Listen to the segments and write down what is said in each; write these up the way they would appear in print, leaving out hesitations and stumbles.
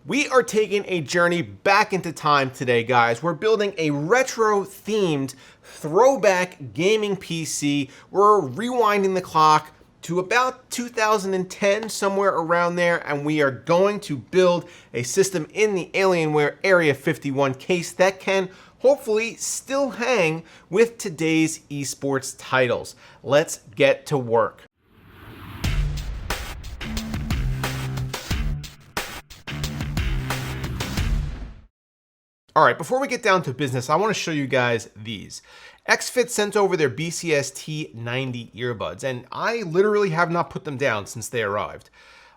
We are taking a journey back into time today, guys. We're building a retro-themed throwback gaming PC. We're rewinding the clock to about 2010, somewhere around there, and we are going to build a system in the Alienware Area 51 case that can hopefully still hang with today's esports titles. Let's get to work. All right, before we get down to business, I want to show you guys these. XFit sent over their BCST 90 earbuds, and I literally have not put them down since they arrived.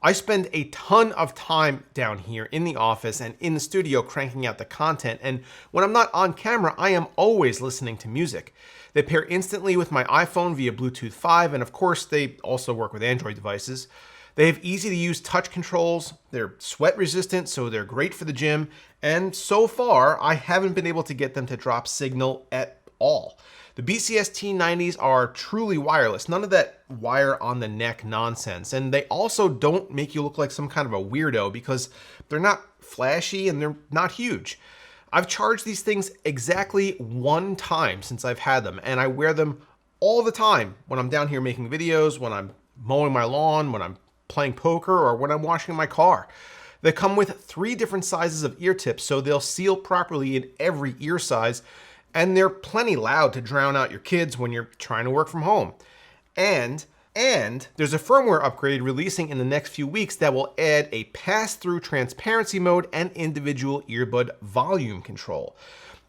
I spend a ton of time down here in the office and in the studio cranking out the content, and when I'm not on camera, I am always listening to music. They pair instantly with my iPhone via Bluetooth 5, and of course, they also work with Android devices. They have easy to use touch controls, they're sweat resistant, so they're great for the gym, and so far, I haven't been able to get them to drop signal at all. The BCST 90s are truly wireless, none of that wire on the neck nonsense, and they also don't make you look like some kind of a weirdo because they're not flashy and they're not huge. I've charged these things exactly one time since I've had them, and I wear them all the time when I'm down here making videos, when I'm mowing my lawn, when I'm playing poker, or when I'm washing my car. They come with 3 different sizes of ear tips, so they'll seal properly in every ear size, and they're plenty loud to drown out your kids when you're trying to work from home. And there's a firmware upgrade releasing in the next few weeks that will add a pass-through transparency mode and individual earbud volume control.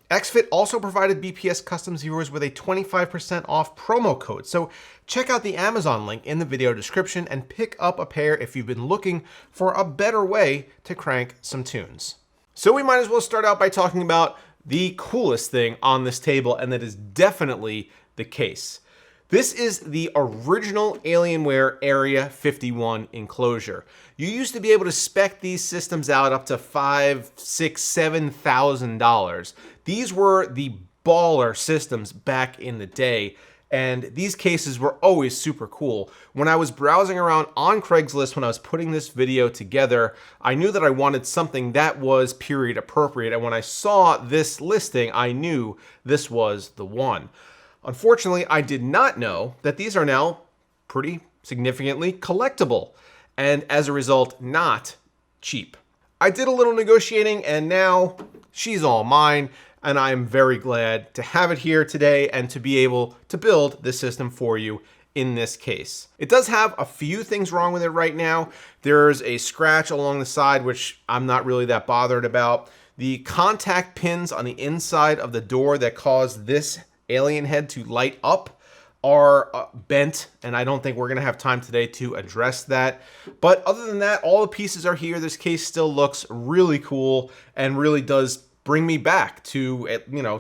XFit also provided BPS Customs viewers with a 25% off promo code, so check out the Amazon link in the video description and pick up a pair if you've been looking for a better way to crank some tunes. So we might as well start out by talking about the coolest thing on this table, and that is definitely the case. This is the original Alienware Area 51 enclosure. You used to be able to spec these systems out up to $5,000, $6,000, $7,000. These were the baller systems back in the day, and these cases were always super cool. When I was browsing around on Craigslist when I was putting this video together, I knew that I wanted something that was period appropriate, and when I saw this listing, I knew this was the one. Unfortunately, I did not know that these are now pretty significantly collectible, and as a result, not cheap. I did a little negotiating, and now she's all mine, and I'm very glad to have it here today and to be able to build this system for you in this case. It does have a few things wrong with it right now. There's a scratch along the side, which I'm not really that bothered about. The contact pins on the inside of the door that cause this alien head to light up are bent, and I don't think we're gonna have time today to address that. But other than that, all the pieces are here. This case still looks really cool and really does bring me back to,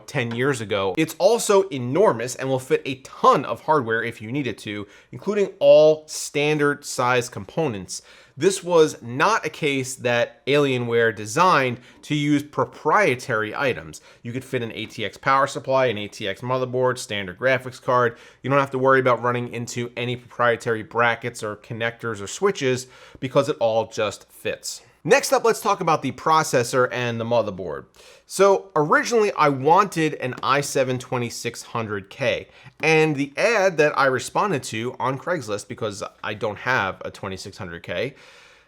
10 years ago. It's also enormous and will fit a ton of hardware if you need it to, including all standard size components. This was not a case that Alienware designed to use proprietary items. You could fit an ATX power supply, an ATX motherboard, standard graphics card. You don't have to worry about running into any proprietary brackets or connectors or switches because it all just fits. Next up, let's talk about the processor and the motherboard. So originally I wanted an i7-2600K, and the ad that I responded to on Craigslist, because I don't have a 2600K,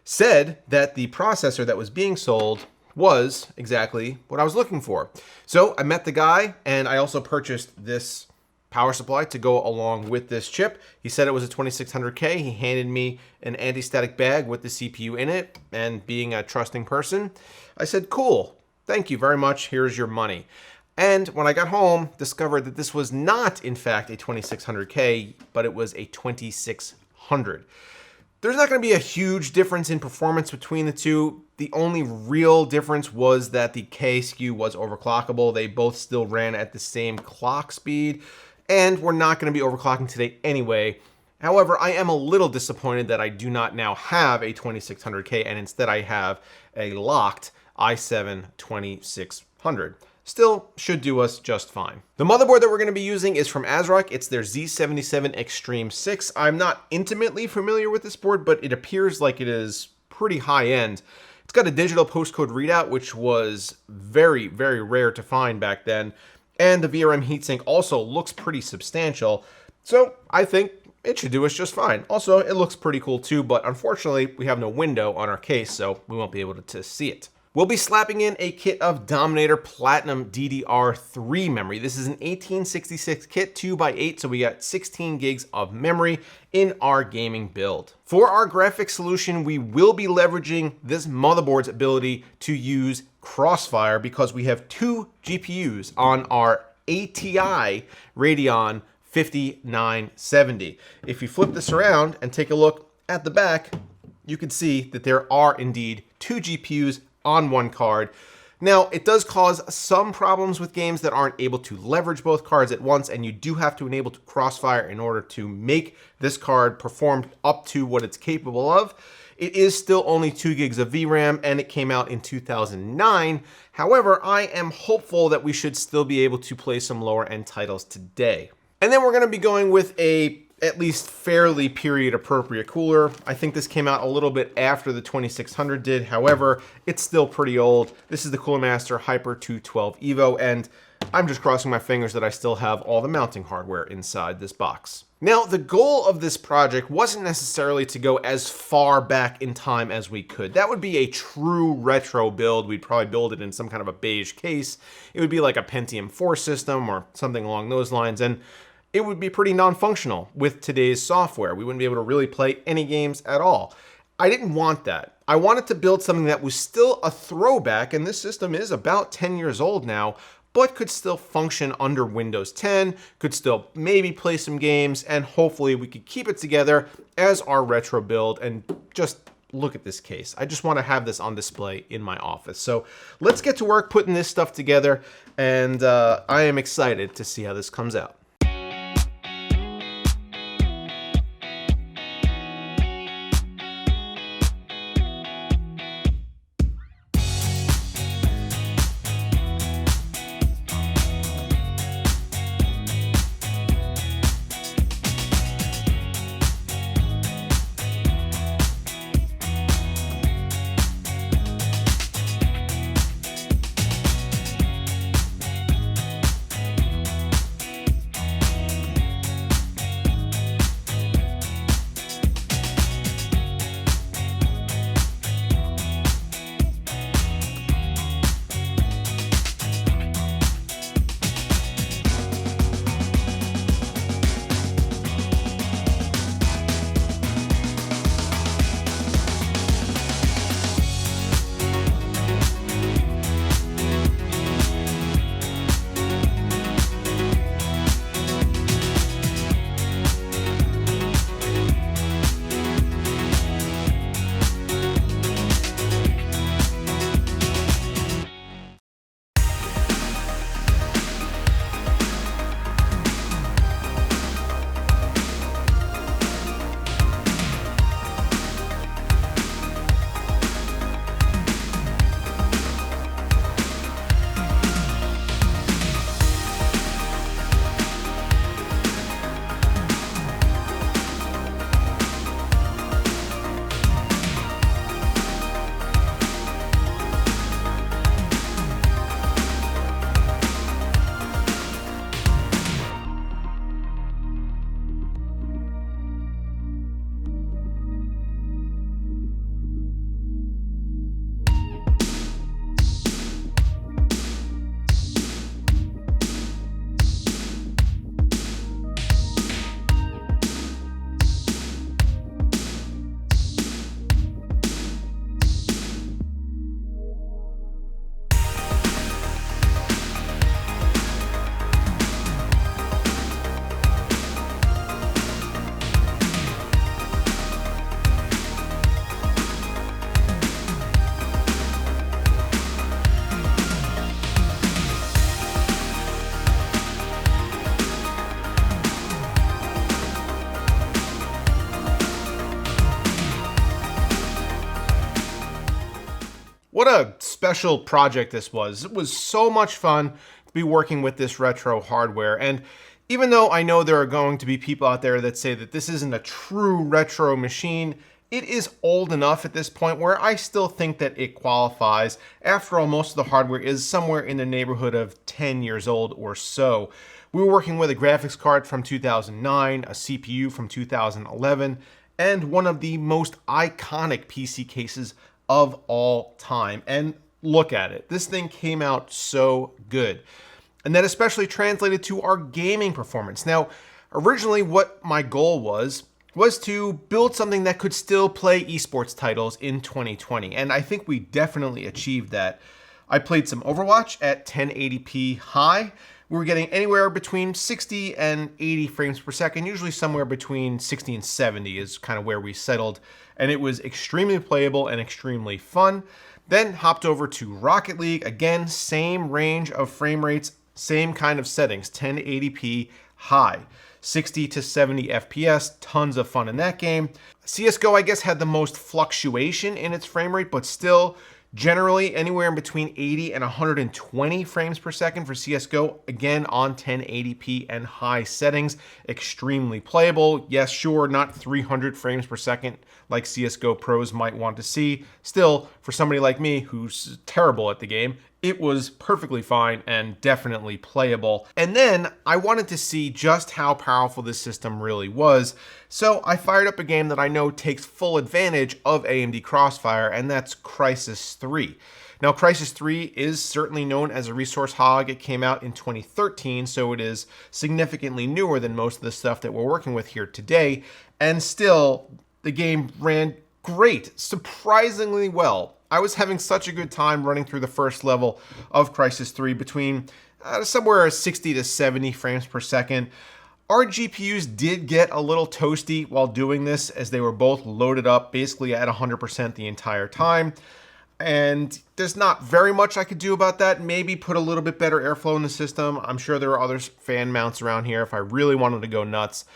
said that the processor that was being sold was exactly what I was looking for. So I met the guy, and I also purchased this power supply to go along with this chip. He said it was a 2600K. He handed me an anti-static bag with the CPU in it, and being a trusting person, I said, cool, thank you very much, here's your money. And when I got home, discovered that this was not, in fact, a 2600K, but it was a 2600. There's not going to be a huge difference in performance between the two. The only real difference was that the K SKU was overclockable. They both still ran at the same clock speed, and we're not going to be overclocking today anyway. However, I am a little disappointed that I do not now have a 2600K, and instead I have a locked i7-2600. Still should do us just fine. The motherboard that we're going to be using is from ASRock. It's their Z77 Extreme 6. I'm not intimately familiar with this board, but it appears like it is pretty high end. It's got a digital postcode readout, which was very, very rare to find back then. And the VRM heatsink also looks pretty substantial. So I think it should do us just fine. Also, it looks pretty cool too, but unfortunately, we have no window on our case, so we won't be able to see it. We'll be slapping in a kit of Dominator Platinum DDR3 memory. This is an 1866 kit, 2x8, so we got 16 gigs of memory in our gaming build. For our graphics solution, we will be leveraging this motherboard's ability to use Crossfire because we have two GPUs on our ATI Radeon 5970. If you flip this around and take a look at the back, you can see that there are indeed two GPUs on one card. Now, it does cause some problems with games that aren't able to leverage both cards at once, and you do have to enable Crossfire in order to make this card perform up to what it's capable of. It is still only 2 gigs of VRAM, and it came out in 2009. However, I am hopeful that we should still be able to play some lower-end titles today. And then we're going to be going with a at least fairly period appropriate cooler. I think this came out a little bit after the 2600 did. However, it's still pretty old. This is the Cooler Master Hyper 212 Evo, and I'm just crossing my fingers that I still have all the mounting hardware inside this box. Now, the goal of this project wasn't necessarily to go as far back in time as we could. That would be a true retro build. We'd probably build it in some kind of a beige case. It would be like a Pentium 4 system or something along those lines, and it would be pretty non-functional with today's software. We wouldn't be able to really play any games at all. I didn't want that. I wanted to build something that was still a throwback, and this system is about 10 years old now, but could still function under Windows 10, could still maybe play some games, and hopefully we could keep it together as our retro build. And just look at this case. I just want to have this on display in my office. So let's get to work putting this stuff together, and I am excited to see how this comes out. What a special project this was. It was so much fun to be working with this retro hardware. And even though I know there are going to be people out there that say that this isn't a true retro machine, it is old enough at this point where I still think that it qualifies. After all, most of the hardware is somewhere in the neighborhood of 10 years old or so. We were working with a graphics card from 2009, a CPU from 2011, and one of the most iconic PC cases of all time. And look at it. This thing came out so good. And that especially translated to our gaming performance. Now, originally what my goal was to build something that could still play esports titles in 2020. And I think we definitely achieved that. I played some Overwatch at 1080p high. We were getting anywhere between 60 and 80 frames per second, usually somewhere between 60 and 70 is kind of where we settled. And it was extremely playable and extremely fun. Then hopped over to Rocket League. Again, same range of frame rates, same kind of settings, 1080p high. 60 to 70 FPS, tons of fun in that game. CSGO, I guess, had the most fluctuation in its frame rate, but still generally anywhere in between 80 and 120 frames per second for CSGO, again on 1080p and high settings, extremely playable. Yes, sure, not 300 frames per second like CSGO pros might want to see. Still, for somebody like me who's terrible at the game, it was perfectly fine and definitely playable. And then I wanted to see just how powerful this system really was. So I fired up a game that I know takes full advantage of AMD Crossfire, and that's Crysis 3. Now, Crysis 3 is certainly known as a resource hog. It came out in 2013, so it is significantly newer than most of the stuff that we're working with here today. And still, the game ran great, surprisingly well. I was having such a good time running through the first level of Crysis 3 between somewhere 60 to 70 frames per second. Our GPUs did get a little toasty while doing this, as they were both loaded up basically at 100% the entire time. And there's not very much I could do about that. Maybe put a little bit better airflow in the system. I'm sure there are other fan mounts around here if I really wanted to go nuts.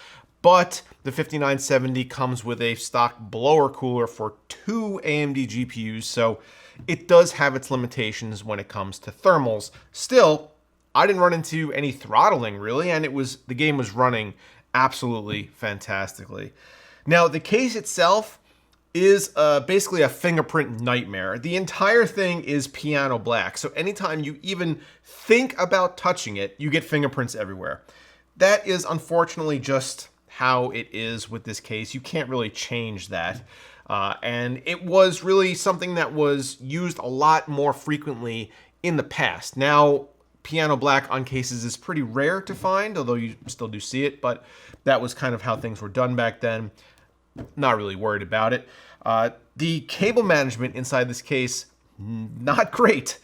But the 5970 comes with a stock blower cooler for 2 AMD GPUs, so it does have its limitations when it comes to thermals. Still, I didn't run into any throttling really, and the game was running absolutely fantastically. Now, the case itself is basically a fingerprint nightmare. The entire thing is piano black, so anytime you even think about touching it, you get fingerprints everywhere. That is unfortunately just how it is with this case. You can't really change that. And it was really something that was used a lot more frequently in the past. Now, piano black on cases is pretty rare to find, although you still do see it, but that was kind of how things were done back then. Not really worried about it. The cable management inside this case, not great.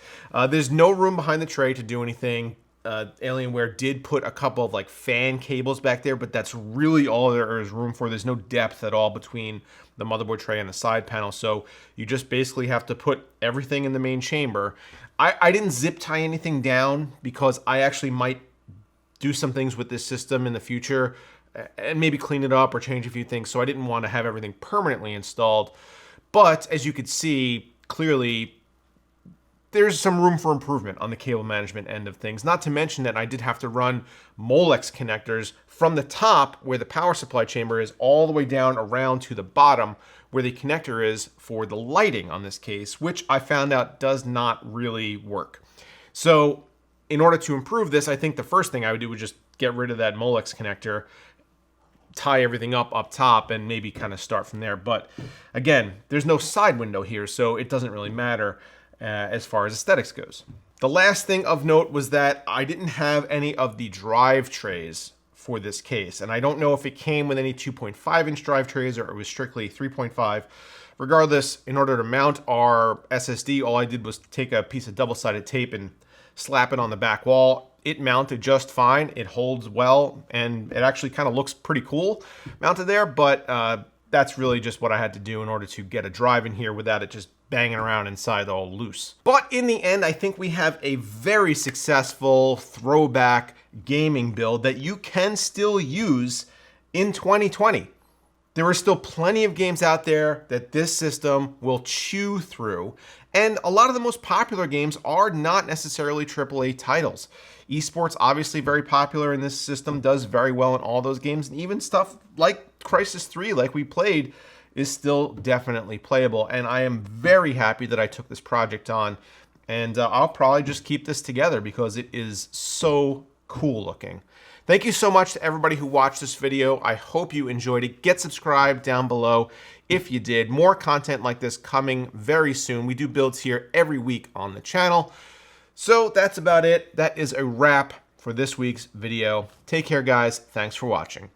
There's no room behind the tray to do anything. Alienware did put a couple of like fan cables back there, but that's really all there is room for. There's no depth at all between the motherboard tray and the side panel, so you just basically have to put everything in the main chamber. I didn't zip tie anything down because I actually might do some things with this system in the future and maybe clean it up or change a few things, so I didn't want to have everything permanently installed. But as you could see, clearly there's some room for improvement on the cable management end of things. Not to mention that I did have to run Molex connectors from the top where the power supply chamber is all the way down around to the bottom where the connector is for the lighting on this case, which I found out does not really work. So in order to improve this, I think the first thing I would do would just get rid of that Molex connector, tie everything up top, and maybe kind of start from there. But again, there's no side window here, so it doesn't really matter as far as aesthetics goes. The last thing of note was that I didn't have any of the drive trays for this case, and I don't know if it came with any 2.5-inch drive trays or it was strictly 3.5. Regardless, in order to mount our SSD, all I did was take a piece of double-sided tape and slap it on the back wall. It mounted just fine, it holds well, and it actually kind of looks pretty cool mounted there, but that's really just what I had to do in order to get a drive in here without it just banging around inside all loose. But in the end, I think we have a very successful throwback gaming build that you can still use in 2020. There are still plenty of games out there that this system will chew through, and a lot of the most popular games are not necessarily AAA titles. Esports, obviously very popular, and this system does very well in all those games, and even stuff like Crysis 3, like we played, is still definitely playable. And I am very happy that I took this project on. And I'll probably just keep this together because it is so cool looking. Thank you so much to everybody who watched this video. I hope you enjoyed it. Get subscribed down below if you did. More content like this coming very soon. We do builds here every week on the channel. So that's about it. That is a wrap for this week's video. Take care, guys. Thanks for watching.